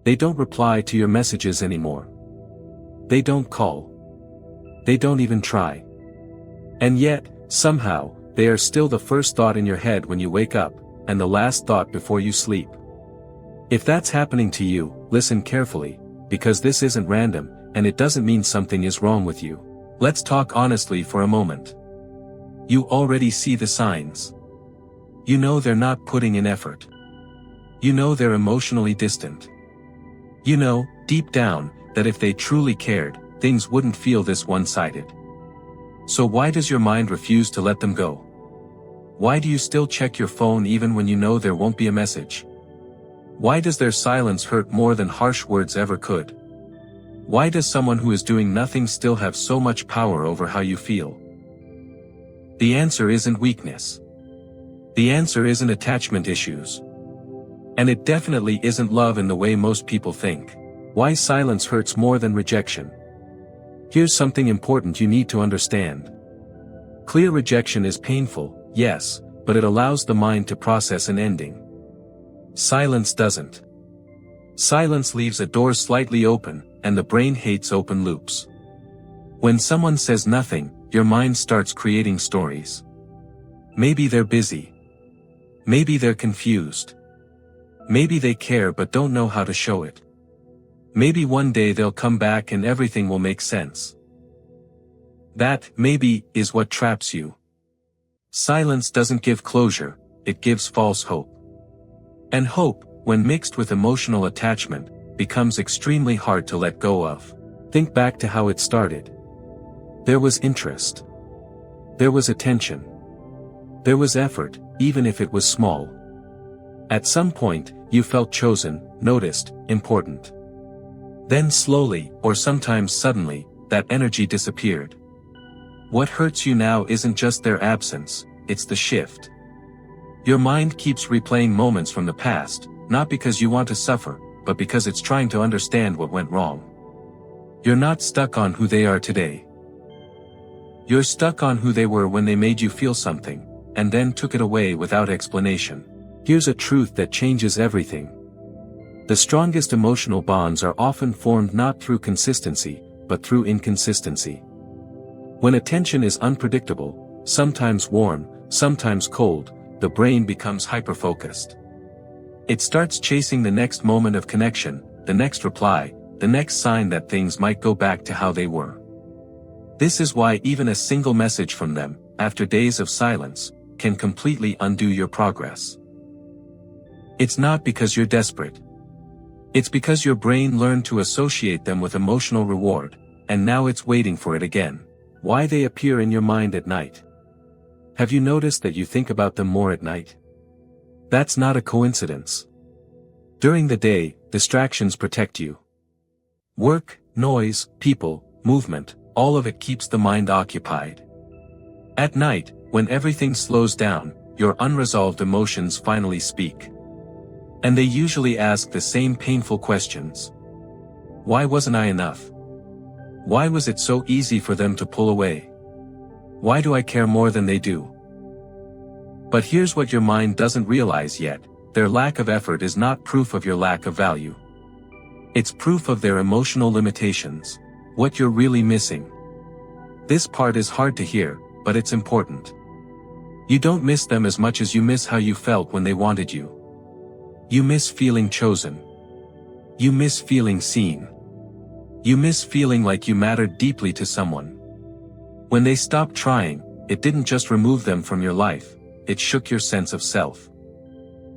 They don't reply to your messages anymore. They don't call. They don't even try. And yet, somehow, they are still the first thought in your head when you wake up, and the last thought before you sleep. If that's happening to you, listen carefully, because this isn't random, and it doesn't mean something is wrong with you. Let's talk honestly for a moment. You already see the signs. You know they're not putting in effort. You know they're emotionally distant. You know, deep down, that if they truly cared, things wouldn't feel this one-sided. So why does your mind refuse to let them go? Why do you still check your phone even when you know there won't be a message? Why does their silence hurt more than harsh words ever could? Why does someone who is doing nothing still have so much power over how you feel? The answer isn't weakness. The answer isn't attachment issues. And it definitely isn't love in the way most people think. Why silence hurts more than rejection? Here's something important you need to understand. Clear rejection is painful, yes, but it allows the mind to process an ending. Silence doesn't. Silence leaves a door slightly open, and the brain hates open loops. When someone says nothing, your mind starts creating stories. Maybe they're busy. Maybe they're confused. Maybe they care but don't know how to show it. Maybe one day they'll come back and everything will make sense. That, maybe, is what traps you. Silence doesn't give closure, it gives false hope. And hope, when mixed with emotional attachment, becomes extremely hard to let go of. Think back to how it started. There was interest. There was attention. There was effort, even if it was small. At some point, you felt chosen, noticed, important. Then slowly, or sometimes suddenly, that energy disappeared. What hurts you now isn't just their absence, it's the shift. Your mind keeps replaying moments from the past, not because you want to suffer, but because it's trying to understand what went wrong. You're not stuck on who they are today. You're stuck on who they were when they made you feel something, and then took it away without explanation. Here's a truth that changes everything. The strongest emotional bonds are often formed not through consistency, but through inconsistency. When attention is unpredictable, sometimes warm, sometimes cold, the brain becomes hyper-focused. It starts chasing the next moment of connection, the next reply, the next sign that things might go back to how they were. This is why even a single message from them, after days of silence, can completely undo your progress. It's not because you're desperate. It's because your brain learned to associate them with emotional reward, and now it's waiting for it again. Why they appear in your mind at night. Have you noticed that you think about them more at night? That's not a coincidence. During the day, distractions protect you. Work, noise, people, movement, all of it keeps the mind occupied. At night, when everything slows down, your unresolved emotions finally speak. And they usually ask the same painful questions. Why wasn't I enough? Why was it so easy for them to pull away? Why do I care more than they do? But here's what your mind doesn't realize yet, their lack of effort is not proof of your lack of value. It's proof of their emotional limitations, what you're really missing. This part is hard to hear, but it's important. You don't miss them as much as you miss how you felt when they wanted you. You miss feeling chosen. You miss feeling seen. You miss feeling like you mattered deeply to someone. When they stopped trying, it didn't just remove them from your life, it shook your sense of self.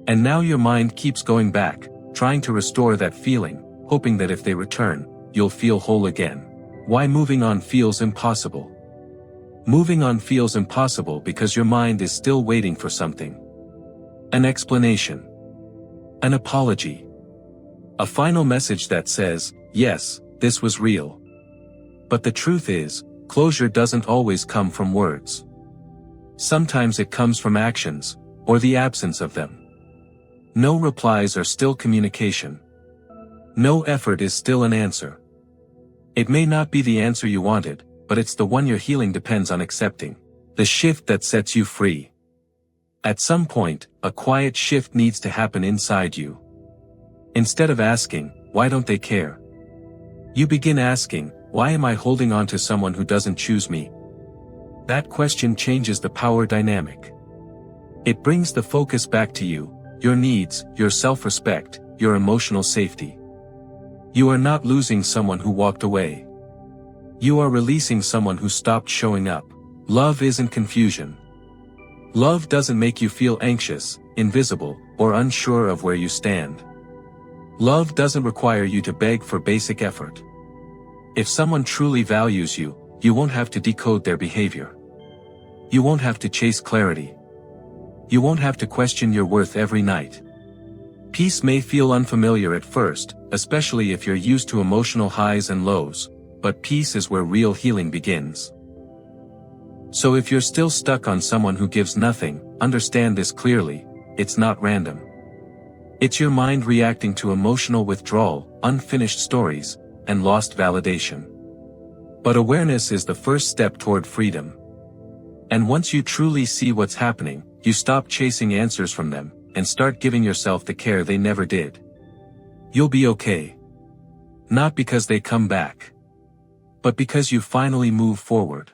And now your mind keeps going back, trying to restore that feeling, hoping that if they return, you'll feel whole again. Why moving on feels impossible? Moving on feels impossible because your mind is still waiting for something. An explanation. An apology. A final message that says, yes, this was real. But the truth is, closure doesn't always come from words. Sometimes it comes from actions, or the absence of them. No replies are still communication. No effort is still an answer. It may not be the answer you wanted, but it's the one your healing depends on accepting. The shift that sets you free. At some point, a quiet shift needs to happen inside you. Instead of asking, why don't they care? You begin asking, why am I holding on to someone who doesn't choose me? That question changes the power dynamic. It brings the focus back to you, your needs, your self-respect, your emotional safety. You are not losing someone who walked away. You are releasing someone who stopped showing up. Love isn't confusion. Love doesn't make you feel anxious, invisible, or unsure of where you stand. Love doesn't require you to beg for basic effort. If someone truly values you, you won't have to decode their behavior. You won't have to chase clarity. You won't have to question your worth every night. Peace may feel unfamiliar at first, especially if you're used to emotional highs and lows, but peace is where real healing begins. So if you're still stuck on someone who gives nothing, understand this clearly, it's not random. It's your mind reacting to emotional withdrawal, unfinished stories, and lost validation. But awareness is the first step toward freedom. And once you truly see what's happening, you stop chasing answers from them, and start giving yourself the care they never did. You'll be okay. Not because they come back, but because you finally move forward.